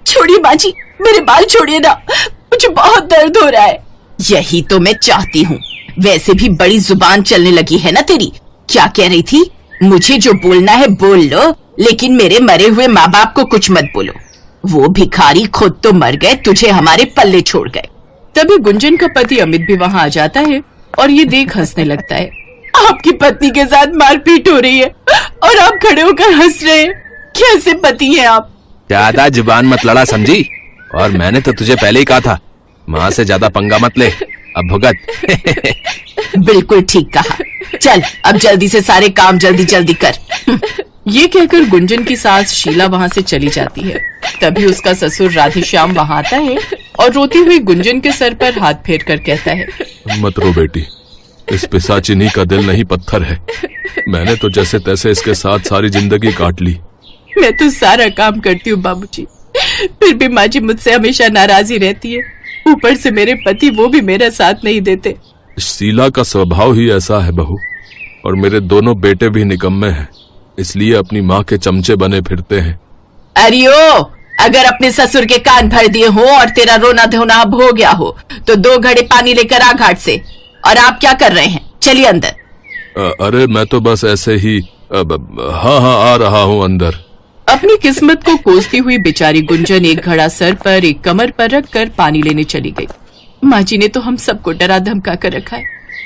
छोड़िए माँ जी, मेरे बाल छोड़िए ना, मुझे बहुत दर्द हो रहा है। यही तो मैं चाहती हूँ। वैसे भी बड़ी जुबान चलने लगी है ना तेरी। क्या कह रही थी? मुझे जो बोलना है बोल लो, लेकिन मेरे मरे हुए माँ बाप को कुछ मत बोलो। वो भिखारी खुद तो मर गए, तुझे हमारे पल्ले छोड़ गए। तभी गुंजन का पति अमित भी वहाँ आ जाता है और ये देख हंसने लगता है। आपकी पत्नी के साथ मारपीट हो रही है और आप खड़े होकर हंस रहे हैं। कैसे पति हैं आप? ज्यादा जुबान मत लड़ा समझी, और मैंने तो तुझे पहले ही कहा था, माँ से ज्यादा पंगा मत ले, अब भुगत। बिल्कुल ठीक कहा। चल अब जल्दी से सारे काम जल्दी जल्दी कर। ये कहकर गुंजन की सास शीला वहाँ से चली जाती है। तभी उसका ससुर राधेश्याम वहाँ आता है और रोती हुई गुंजन के सर पर हाथ फेर कर कहता है, मत रो बेटी, इस पिशाचिनी का दिल नहीं पत्थर है। मैंने तो जैसे तैसे इसके साथ सारी जिंदगी काट ली। मैं तो सारा काम करती हूँ बाबूजी, फिर भी माँ जी मुझसे हमेशा नाराज ही रहती है। ऊपर से मेरे पति वो भी मेरा साथ नहीं देते। शीला का स्वभाव ही ऐसा है बहू, और मेरे दोनों बेटे भी निकम्मे हैं, इसलिए अपनी माँ के चमचे बने फिरते हैं। अरियो, अगर अपने ससुर के कान भर दिए हो और तेरा रोना धोना अब हो गया हो तो 2 घड़े पानी लेकर आ घाट से। और आप क्या कर रहे हैं? चलिए अंदर। अरे मैं तो बस ऐसे ही हाँ आ रहा हूँ अंदर। अपनी किस्मत को कोसती हुई बेचारी गुंजन एक घड़ा सर पर एक कमर पर रखकर पानी लेने चली गई। माँ जी ने तो हम सबको डरा धमका कर रखा है।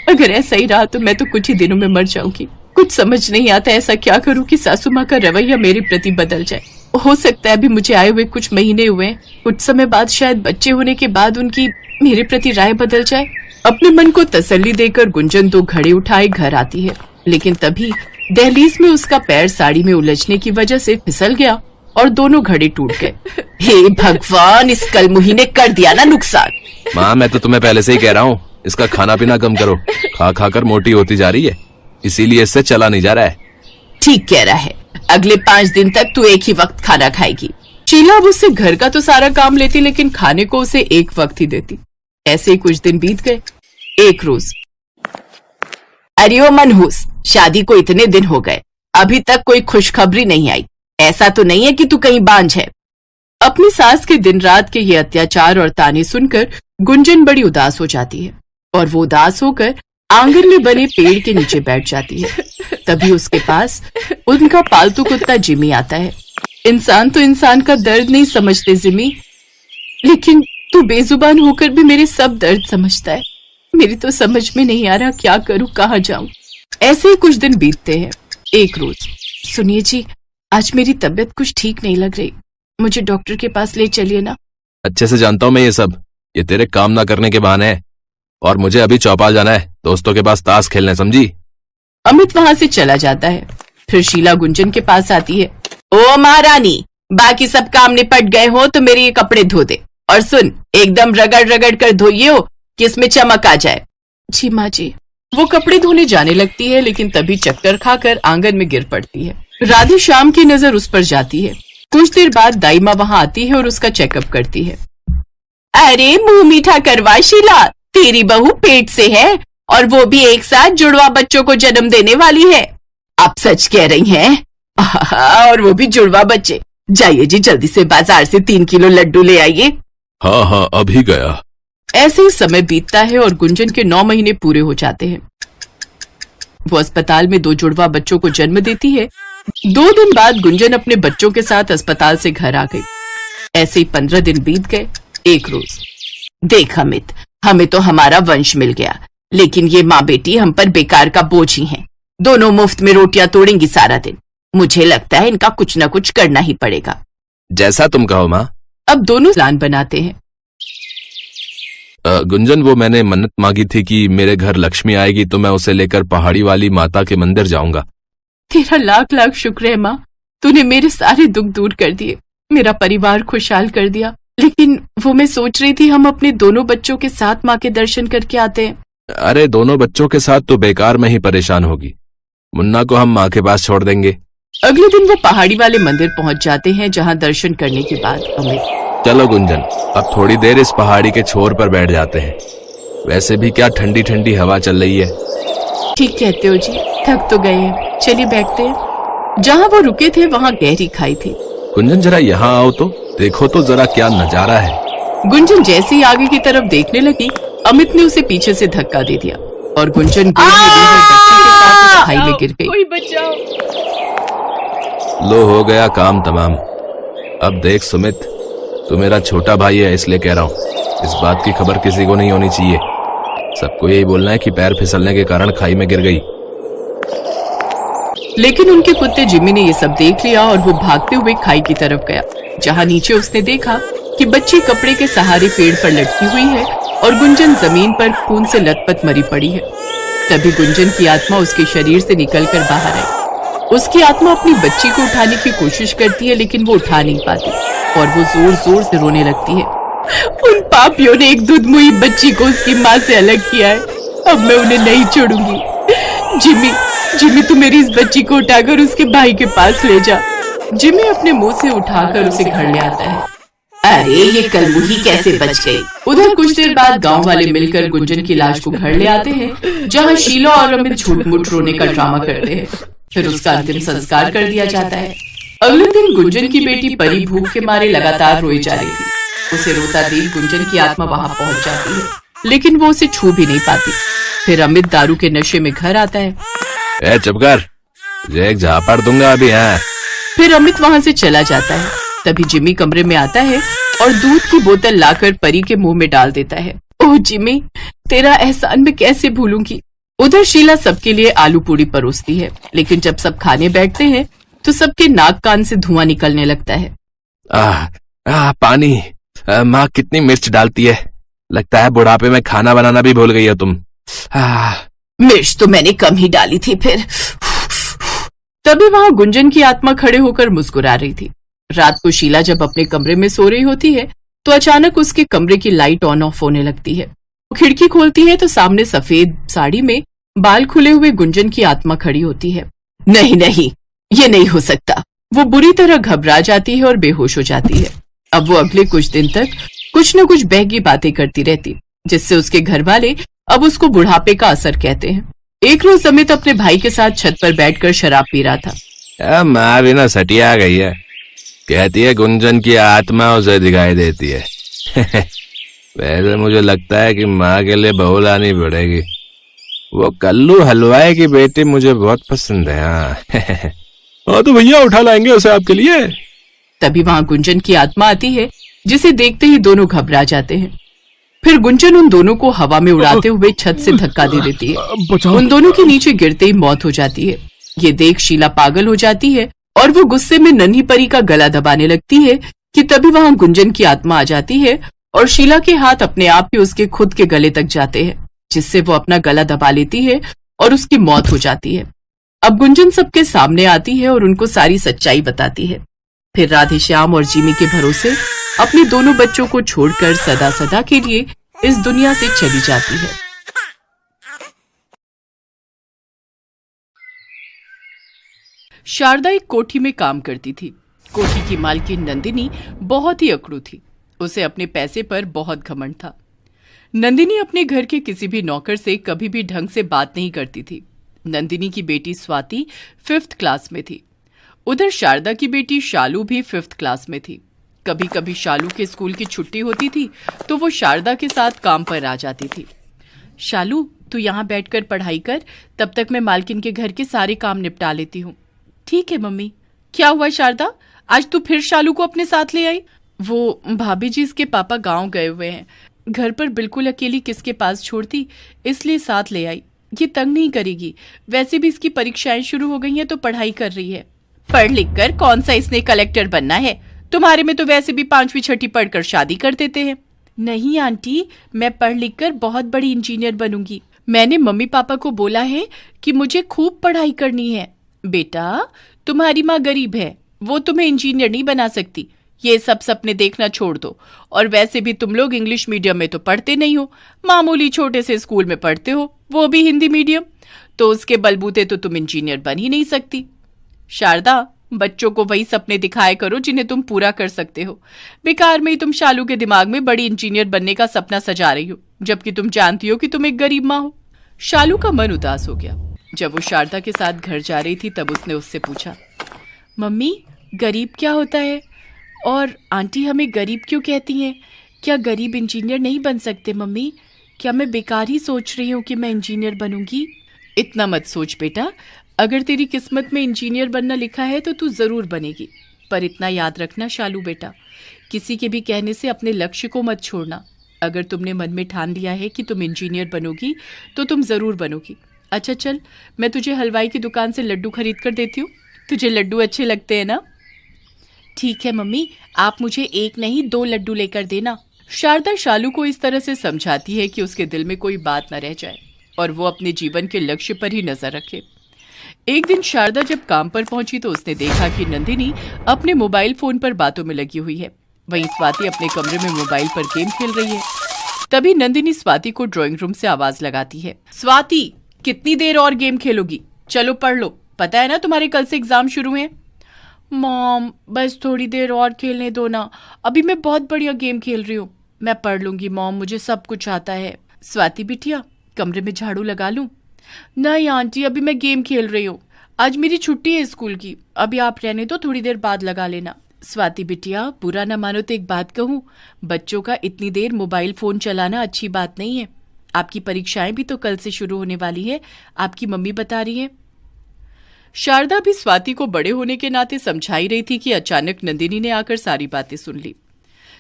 अगर ऐसा ही रहा तो मैं तो कुछ ही दिनों में मर जाऊंगी। कुछ समझ नहीं आता ऐसा क्या करूं कि सासू माँ का रवैया मेरे प्रति बदल जाए। हो सकता है अभी मुझे आए हुए कुछ महीने हुए, कुछ समय बाद शायद बच्चे होने के बाद उनकी मेरे प्रति राय बदल जाए। अपने मन को तसल्ली देकर गुंजन 2 घड़े उठाए घर आती है, लेकिन तभी दहलीज में उसका पैर साड़ी में उलझने की वजह से फिसल गया और दोनों घड़े टूट गए। हे भगवान, इस कलमुही ने कर दिया ना नुकसान। माँ मैं तो तुम्हें पहले से ही कह रहा हूँ, इसका खाना पीना कम करो, खा खा कर मोटी होती जा रही है, इसीलिए इससे चला नहीं जा रहा है। ठीक कह रहा है, अगले 5 दिन तक तू एक ही वक्त खाना खाएगी। शीला अब उससे घर का तो सारा काम लेती, लेकिन खाने को उसे एक वक्त ही देती। ऐसे ही कुछ दिन बीत गए। एक रोज, अरियो मनहूस, शादी को इतने दिन हो गए, अभी तक कोई खुशखबरी नहीं आई। ऐसा तो नहीं है कि तू कहीं बांझ है? अपनी सास के दिन रात के ये अत्याचार और ताने सुनकर गुंजन बड़ी उदास हो जाती है और वो उदास होकर आंगन में बने पेड़ के नीचे बैठ जाती है। तभी उसके पास उनका पालतू कुत्ता जिमी आता है। इंसान तो इंसान का दर्द नहीं समझते जिमी, लेकिन तू बेजुबान होकर भी मेरे सब दर्द समझता है। मेरी तो समझ में नहीं आ रहा क्या करूं, कहाँ जाऊं। ऐसे ही कुछ दिन बीतते हैं। एक रोज, सुनिए जी, आज मेरी तबीयत कुछ ठीक नहीं लग रही, मुझे डॉक्टर के पास ले चलिए ना। अच्छे से जानता हूँ मैं ये तेरे काम ना करने के बहाने है, और मुझे अभी चौपाल जाना है, दोस्तों के पास ताश खेलने, समझी? अमित वहाँ से चला जाता है। फिर शीला गुंजन के पास आती है। ओ महारानी, बाकी सब काम निपट गए हो तो मेरे ये कपड़े धो दे, और सुन, एकदम रगड़ रगड़ कर धोइए हो कि इसमें चमक आ जाए। जी माँ जी। वो कपड़े धोने जाने लगती है, लेकिन तभी चक्कर खाकर आंगन में गिर पड़ती है। राधेश्याम की नजर उस पर जाती है। कुछ देर बाद दाई माँ वहाँ आती है और उसका चेकअप करती है। अरे मुंह मीठा करवा शीला, तेरी बहू पेट से है और वो भी एक साथ जुड़वा बच्चों को जन्म देने वाली है। आप सच कह रही हैं? और वो भी जुड़वा बच्चे। जाइए जी, जल्दी से बाजार से 3 किलो लड्डू ले आइए। हाँ अभी गया। ऐसे ही समय बीतता है और गुंजन के 9 महीने पूरे हो जाते हैं। वो अस्पताल में 2 जुड़वा बच्चों को जन्म देती है। 2 दिन बाद गुंजन अपने बच्चों के साथ अस्पताल से घर आ गई। ऐसे ही 15 दिन बीत गए। एक रोज, देख अमित, हमें तो हमारा वंश मिल गया, लेकिन ये माँ बेटी हम पर बेकार का बोझ ही हैं। दोनों मुफ्त में रोटियां तोड़ेंगी सारा दिन। मुझे लगता है इनका कुछ न कुछ करना ही पड़ेगा। जैसा तुम कहो माँ। अब दोनों प्लान बनाते हैं। गुंजन, वो मैंने मन्नत मांगी थी कि मेरे घर लक्ष्मी आएगी तो मैं उसे लेकर पहाड़ी वाली माता के मंदिर जाऊंगा। तेरा लाख लाख शुक्र है माँ, तूने मेरे सारे दुख दूर कर दिए, मेरा परिवार खुशहाल कर दिया। लेकिन वो मैं सोच रही थी हम अपने दोनों बच्चों के साथ माँ के दर्शन करके आते हैं। अरे दोनों बच्चों के साथ तो बेकार में ही परेशान होगी। मुन्ना को हम माँ के पास छोड़ देंगे। अगले दिन वो पहाड़ी वाले मंदिर पहुँच जाते हैं, जहाँ दर्शन करने के बाद अमित, चलो गुंजन, अब थोड़ी देर इस पहाड़ी के छोर पर बैठ जाते हैं। वैसे भी क्या ठंडी ठंडी हवा चल रही है। ठीक कहते हो जी, थक तो गए हैं, चलिए बैठते हैं। जहाँ वो रुके थे वहाँ गहरी खाई थी। गुंजन जरा यहाँ आओ तो, देखो तो जरा क्या नजारा है। गुंजन जैसे ही आगे की तरफ देखने लगी, अमित ने उसे पीछे से धक्का दे दिया और गुंजन गोद में लिए हुए बच्चे के साथ उस खाई में गिर गई। कोई बचाओ। लो हो गया काम तमाम। अब देख सुमित, तू मेरा छोटा भाई है इसलिए कह रहा हूँ, इस बात की खबर किसी को नहीं होनी चाहिए। सबको यही बोलना है कि पैर फिसलने के कारण खाई में गिर गई। लेकिन उनके कुत्ते जिमी ने ये सब देख लिया और वो भागते हुए खाई की तरफ गया, जहाँ नीचे उसने देखा कि बच्ची कपड़े के सहारे पेड़ पर लटकी हुई है और गुंजन जमीन पर खून से लथपथ मरी पड़ी है। तभी गुंजन की आत्मा उसके शरीर से निकलकर बाहर आई। उसकी आत्मा अपनी बच्ची को उठाने की कोशिश करती है, लेकिन वो उठा नहीं पाती और वो जोर जोर से रोने लगती है। उन पापियों ने एक दुधमुई बच्ची को उसकी माँ से अलग किया है, अब मैं उन्हें नहीं छोड़ूंगी। जिमी, जिमी तू मेरी इस बच्ची को उठाकर उसके भाई के पास ले जा। जिमी अपने मुंह से उठाकर उसे घर ले आता है। अरे ये कलमुही कैसे बच गई। उधर कुछ देर बाद गांव वाले मिलकर गुंजन की लाश को घर ले आते हैं, जहां शीला और अमित झूठ-मूठ रोने का ड्रामा करते हैं। फिर उसका अंतिम संस्कार कर दिया जाता है। अगले दिन गुंजन की बेटी परी भूख के मारे लगातार रोई जा रही थी। उसे रोता देख गुंजन की आत्मा वहां पहुंच जाती है, लेकिन वो उसे छू भी नहीं पाती। फिर अमित दारू के नशे में घर आता है। ए चुप कर, तुझे एक झापड़ दूंगा अभी। है फिर अमित वहां से चला जाता है। तभी जिमी कमरे में आता है और दूध की बोतल लाकर परी के मुंह में डाल देता है। ओह जिमी, तेरा एहसान मैं कैसे भूलूंगी। उधर शीला सबके लिए आलू पूरी परोसती है, लेकिन जब सब खाने बैठते हैं तो सबके नाक कान से धुआं निकलने लगता है। पानी। माँ कितनी मिर्च डालती है, लगता है बुढ़ापे में खाना बनाना भी भूल गई हो तुम। मिर्च तो मैंने कम ही डाली थी। फिर तभी वहां गुंजन की आत्मा खड़े होकर मुस्कुरा रही थी। रात को शीला जब अपने कमरे में सो रही होती है तो अचानक उसके कमरे की लाइट ऑन ऑफ होने लगती है। वो खिड़की खोलती है तो सामने सफेद साड़ी में बाल खुले हुए गुंजन की आत्मा खड़ी होती है। नहीं नहीं, ये नहीं हो सकता। वो बुरी तरह घबरा जाती है और बेहोश हो जाती है। अब वो अगले कुछ दिन तक कुछ न कुछ बहकी बातें करती रहती, जिससे उसके घर वाले अब उसको बुढ़ापे का असर कहते हैं। एक रोज अमित अपने भाई के साथ छत पर बैठकर शराब पी रहा था। माँ भी ना सटिया गई है, कहती है गुंजन की आत्मा उसे दिखाई देती है। वैसे मुझे लगता है कि माँ के लिए बहू लानी पड़ेगी। वो कल्लू हलवाई की बेटी मुझे बहुत पसंद है। हाँ तो भैया उठा लाएंगे उसे आपके लिए। तभी वहां गुंजन की आत्मा आती है, जिसे देखते ही दोनों घबरा जाते हैं। फिर गुंजन उन दोनों को हवा में उड़ाते हुए छत से धक्का दे देती है। उन दोनों के नीचे गिरते ही मौत हो जाती है। ये देख शीला पागल हो जाती है और वो गुस्से में नन्ही परी का गला दबाने लगती है कि तभी वहां गुंजन की आत्मा आ जाती है और शीला के हाथ अपने आप ही उसके खुद के गले तक जाते हैं, जिससे वो अपना गला दबा लेती है और उसकी मौत हो जाती है। अब गुंजन सबके सामने आती है और उनको सारी सच्चाई बताती है। फिर राधेश्याम और जिमी के भरोसे अपने दोनों बच्चों को छोड़कर सदा सदा के लिए इस दुनिया से चली जाती है। शारदा एक कोठी में काम करती थी। कोठी की मालकिन नंदिनी बहुत ही अकड़ू थी। उसे अपने पैसे पर बहुत घमंड था। नंदिनी अपने घर के किसी भी नौकर से कभी भी ढंग से बात नहीं करती थी। नंदिनी की बेटी स्वाति 5th क्लास में थी। उधर शारदा की बेटी शालू भी 5th क्लास में थी। कभी कभी शालू के स्कूल की छुट्टी होती थी तो वो शारदा के साथ काम पर आ जाती थी। शालू, तू यहाँ बैठकर पढ़ाई कर, तब तक मैं मालकिन के घर के सारे काम निपटा लेती हूँ। ठीक है मम्मी। क्या हुआ शारदा, आज तू फिर शालू को अपने साथ ले आई? वो भाभी जी इसके पापा गांव गए हुए हैं, घर पर बिल्कुल अकेली किसके पास छोड़ती, इसलिए साथ ले आई। ये तंग नहीं करेगी, वैसे भी इसकी परीक्षाएं शुरू हो गई हैं तो पढ़ाई कर रही है। पढ़ लिख कर कौन सा इसने कलेक्टर बनना है? तुम्हारे में तो वैसे भी 5वीं 6ठी पढ़कर शादी कर देते हैं। नहीं आंटी, मैं पढ़ लिख कर बहुत बड़ी इंजीनियर बनूंगी। मैंने मम्मी पापा को बोला है कि मुझे खूब पढ़ाई करनी है। बेटा, तुम्हारी माँ गरीब है, वो तुम्हें इंजीनियर नहीं बना सकती। ये सब सपने देखना छोड़ दो। और वैसे भी तुम लोग इंग्लिश मीडियम में तो पढ़ते नहीं हो, मामूली छोटे से स्कूल में पढ़ते हो, वो भी हिंदी मीडियम, तो उसके बलबूते तो तुम इंजीनियर बन ही नहीं सकती। शारदा, बच्चों को वही सपने दिखाया करो जिन्हें तुम पूरा कर सकते हो। बेकार में ही तुम शालू के दिमाग में बड़ी इंजीनियर बनने का सपना सजा रही हो, जबकि तुम जानती हो कि तुम एक गरीब माँ हो। शालू का मन उदास हो गया। जब वो शारदा के साथ घर जा रही थी तब उसने उससे पूछा, मम्मी, गरीब क्या होता है? और आंटी हमें गरीब क्यों कहती हैं? क्या गरीब इंजीनियर नहीं बन सकते मम्मी? क्या मैं बेकार ही सोच रही हूँ कि मैं इंजीनियर बनूंगी? इतना मत सोच बेटा, अगर तेरी किस्मत में इंजीनियर बनना लिखा है तो तू जरूर बनेगी। पर इतना याद रखना शालू बेटा, किसी के भी कहने से अपने लक्ष्य को मत छोड़ना। अगर तुमने मन में ठान लिया है कि तुम इंजीनियर बनोगी तो तुम जरूर बनोगी। अच्छा चल, मैं तुझे हलवाई की दुकान से लड्डू खरीद कर देती हूँ। तुझे लड्डू अच्छे लगते हैं ना? ठीक है मम्मी, आप मुझे 1 नहीं 2 लड्डू लेकर देना। शारदा शालू को इस तरह से समझाती है कि उसके दिल में कोई बात न रह जाए और वो अपने जीवन के लक्ष्य पर ही नजर रखे। एक दिन शारदा जब काम पर पहुंची तो उसने देखा कि नंदिनी अपने मोबाइल फोन पर बातों में लगी हुई है। वहीं स्वाति अपने कमरे में मोबाइल पर गेम खेल रही है। तभी नंदिनी स्वाति को ड्राइंग रूम से आवाज लगाती है, स्वाति कितनी देर और गेम खेलोगी? चलो पढ़ लो, पता है ना तुम्हारे कल से एग्जाम शुरू हैं। मॉम बस थोड़ी देर और खेलने दो ना, अभी मैं बहुत बढ़िया गेम खेल रही हूँ। मैं पढ़ लूंगी मॉम, मुझे सब कुछ आता है। स्वाति बिटिया, कमरे में झाड़ू लगा लूं? नहीं आंटी, अभी मैं गेम खेल रही हूँ, आज मेरी छुट्टी है स्कूल की। अभी आप रहने दो, थोड़ी देर बाद लगा लेना। स्वाति बिटिया, बुरा ना मानो तो एक बात कहूँ, बच्चों का इतनी देर मोबाइल फोन चलाना अच्छी बात नहीं है। आपकी परीक्षाएं भी तो कल से शुरू होने वाली है, आपकी मम्मी बता रही है। शारदा भी स्वाति को बड़े होने के नाते समझाई रही थी कि अचानक नंदिनी ने आकर सारी बातें सुन ली।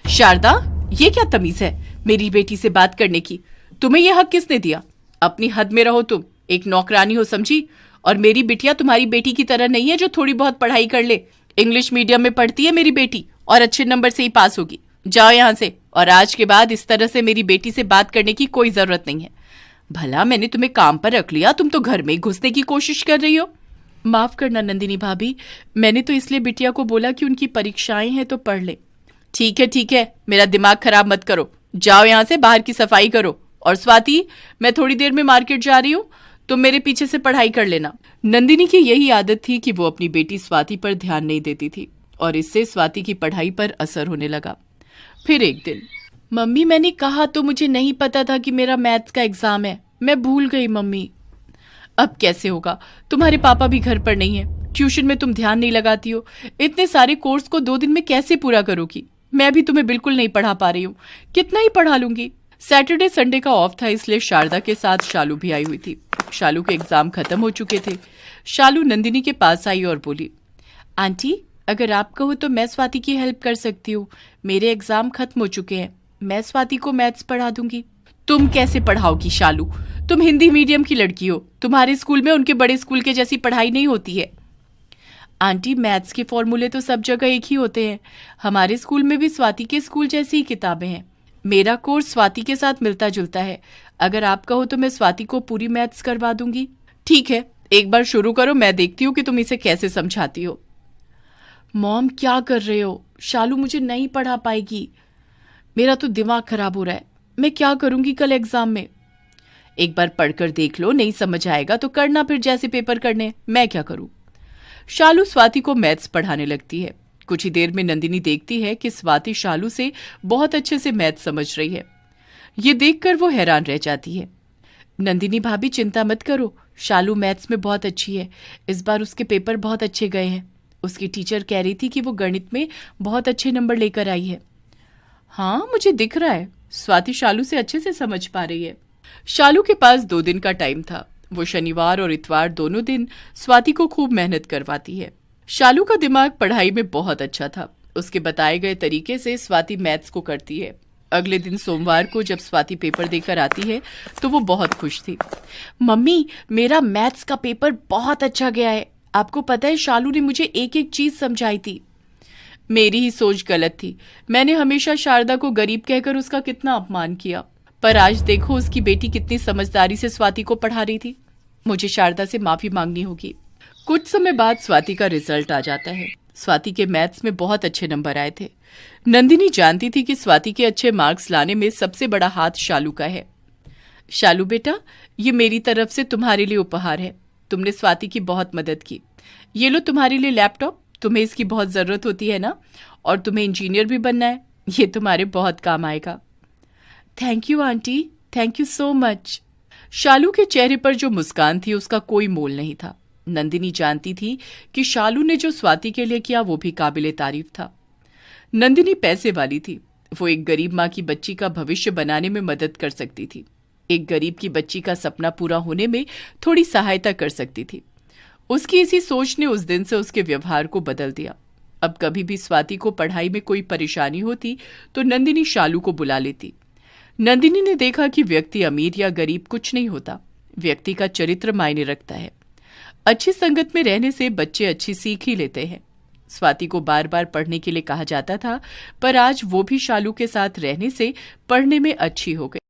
शारदा, ये क्या तमीज है मेरी बेटी से बात करने की? तुम्हें यह हक किसने दिया? अपनी हद में रहो, तुम एक नौकरानी हो समझी। और मेरी बिटिया तुम्हारी बेटी की तरह नहीं है जो थोड़ी बहुत पढ़ाई कर ले। इंग्लिश मीडियम में पढ़ती है मेरी बेटी और अच्छे नंबर से ही पास होगी। जाओ यहाँ से, और आज के बाद इस तरह से मेरी बेटी से बात करने की कोई जरूरत नहीं है। भला मैंने तुम्हें काम पर रख लिया, तुम तो घर में घुसने की कोशिश कर रही हो। माफ करना नंदिनी भाभी, मैंने तो इसलिए बिटिया को बोला कि उनकी परीक्षाएं हैं तो पढ़ ले। ठीक है, मेरा दिमाग खराब मत करो। जाओ यहाँ से, बाहर की सफाई करो। और स्वाति, मैं थोड़ी देर में मार्केट जा रही हूँ, तुम मेरे पीछे से पढ़ाई कर लेना। नंदिनी की यही आदत थी कि वो अपनी बेटी स्वाति पर ध्यान नहीं देती थी और इससे स्वाति की पढ़ाई पर असर होने लगा। फिर एक दिन, मम्मी मैंने कहा तो मुझे नहीं पता था कि मेरा मैथ्स का एग्जाम है, मैं भूल गई मम्मी। अब कैसे होगा, तुम्हारे पापा भी घर पर नहीं है, ट्यूशन में तुम ध्यान नहीं लगाती हो, इतने सारे कोर्स को 2 दिन में कैसे पूरा करोगी? मैं भी तुम्हें बिल्कुल नहीं पढ़ा पा रही हूँ, कितना ही पढ़ा लूंगी। सैटरडे संडे का ऑफ था, इसलिए शारदा के साथ शालू भी आई हुई थी। शालू के एग्जाम खत्म हो चुके थे। शालू नंदिनी के पास आई और बोली, आंटी अगर आप कहो तो मैं स्वाति की हेल्प कर सकती हूँ, मेरे एग्जाम खत्म हो चुके हैं, मैं स्वाति को मैथ्स पढ़ा दूंगी। तुम कैसे पढ़ाओगी शालू, तुम हिंदी मीडियम की लड़की हो, तुम्हारे स्कूल में उनके बड़े स्कूल के जैसी पढ़ाई नहीं होती है। आंटी मैथ्स के फॉर्मूले तो सब जगह एक ही होते हैं, हमारे स्कूल में भी स्वाति के स्कूल जैसी ही किताबें हैं। मेरा कोर्स स्वाति के साथ मिलता जुलता है, अगर आप कहो तो मैं स्वाति को पूरी मैथ्स करवा दूंगी। ठीक है, एक बार शुरू करो, मैं देखती हूँ कि तुम इसे कैसे समझाती हो। मॉम क्या कर रहे हो, शालू मुझे नहीं पढ़ा पाएगी, मेरा तो दिमाग खराब हो रहा है, मैं क्या करूंगी कल एग्जाम में। एक बार पढ़कर देख लो, नहीं समझ आएगा तो करना फिर जैसे पेपर करने, मैं क्या करूं। शालू स्वाति को मैथ्स पढ़ाने लगती है। कुछ ही देर में नंदिनी देखती है कि स्वाति शालू से बहुत अच्छे से मैथ्स समझ रही है। ये देखकर वो हैरान रह जाती है। नंदिनी भाभी चिंता मत करो, शालू मैथ्स में बहुत अच्छी है, इस बार उसके पेपर बहुत अच्छे गए हैं। उसकी टीचर कह रही थी कि वो गणित में बहुत अच्छे नंबर लेकर आई है। हाँ मुझे दिख रहा है, स्वाति शालू से अच्छे से समझ पा रही है। शालू के पास 2 दिन का टाइम था, वो शनिवार और इतवार दोनों दिन स्वाति को खूब मेहनत करवाती है। शालू का दिमाग पढ़ाई में बहुत अच्छा था, उसके बताए गए तरीके से स्वाति मैथ्स को करती है। अगले दिन सोमवार को जब स्वाति पेपर देकर आती है तो वो बहुत खुश थी। मम्मी मेरा मैथ्स का पेपर बहुत अच्छा गया है, आपको पता है शालू ने मुझे एक एक चीज समझाई थी। मेरी ही सोच गलत थी, मैंने हमेशा शारदा को गरीब कहकर उसका कितना अपमान किया, पर आज देखो उसकी बेटी कितनी समझदारी से स्वाति को पढ़ा रही थी। मुझे शारदा से माफी मांगनी होगी। कुछ समय बाद स्वाति का रिजल्ट आ जाता है। स्वाति के मैथ्स में बहुत अच्छे नंबर आए थे। नंदिनी जानती थी कि स्वाति के अच्छे मार्क्स लाने में सबसे बड़ा हाथ शालू का है। शालू बेटा, ये मेरी तरफ से तुम्हारे लिए उपहार है, तुमने स्वाति की बहुत मदद की। ये लो तुम्हारे लिए लैपटॉप, तुम्हें इसकी बहुत जरूरत होती है ना, और तुम्हें इंजीनियर भी बनना है, ये तुम्हारे बहुत काम आएगा। Thank you aunty, thank you so much. Shalu के चेहरे पर जो मुस्कान थी उसका कोई मोल नहीं था। नंदिनी जानती थी कि शालू ने जो स्वाति के लिए किया वो भी काबिले तारीफ था। नंदिनी पैसे वाली थी। वो एक गरीब माँ की बच्ची का भविष्य बनाने में मदद कर सकती थी। एक गरीब की बच्ची का सपना पूरा होने में थोड़ी सहायता कर सकती थी। उसकी इसी सोच ने उस दिन से उसके व्यवहार को बदल दिया। अब कभी भी स्वाति को पढ़ाई में कोई परेशानी होती तो नंदिनी शालू को बुला लेती। नंदिनी ने देखा कि व्यक्ति अमीर या गरीब कुछ नहीं होता, व्यक्ति का चरित्र मायने रखता है। अच्छी संगत में रहने से बच्चे अच्छी सीख ही लेते हैं। स्वाति को बार बार पढ़ने के लिए कहा जाता था, पर आज वो भी शालू के साथ रहने से पढ़ने में अच्छी हो गई।